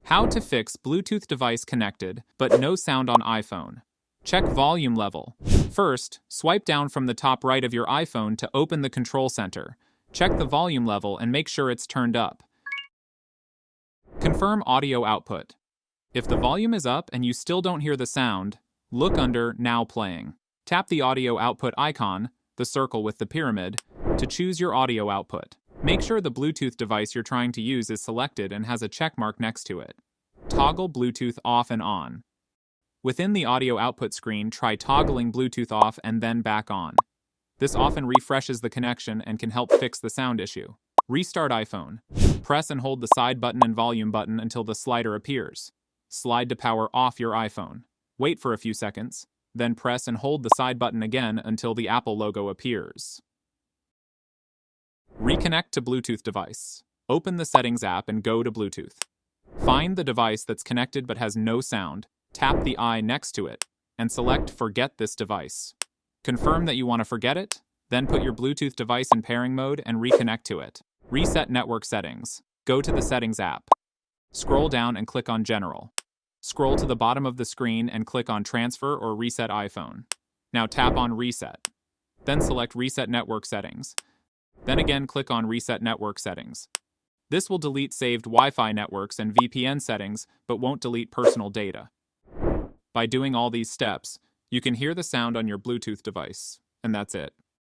How to fix Bluetooth device connected, but no sound on iPhone. Check volume level. First, swipe down from the top right of your iPhone to open the control center. Check the volume level and make sure it's turned up. Confirm audio output. If the volume is up and you still don't hear the sound, look under Now Playing. Tap the audio output icon, the circle with the pyramid, to choose your audio output. Make sure the Bluetooth device you're trying to use is selected and has a check mark next to it. Toggle Bluetooth off and on. Within the audio output screen, try toggling Bluetooth off and then back on. This often refreshes the connection and can help fix the sound issue. Restart iPhone. Press and hold the side button and volume button until the slider appears. Slide to power off your iPhone. Wait for a few seconds, then press and hold the side button again until the Apple logo appears. Reconnect to Bluetooth device. Open the Settings app and go to Bluetooth. Find the device that's connected but has no sound. Tap the eye next to it and select Forget this device. Confirm that you want to forget it, then put your Bluetooth device in pairing mode and reconnect to it. Reset network settings. Go to the Settings app. Scroll down and click on General. Scroll to the bottom of the screen and click on Transfer or Reset iPhone. Now tap on Reset. Then select Reset Network Settings. Then again click on Reset Network Settings. This will delete saved Wi-Fi networks and VPN settings, but won't delete personal data. By doing all these steps, you can hear the sound on your Bluetooth device, and that's it.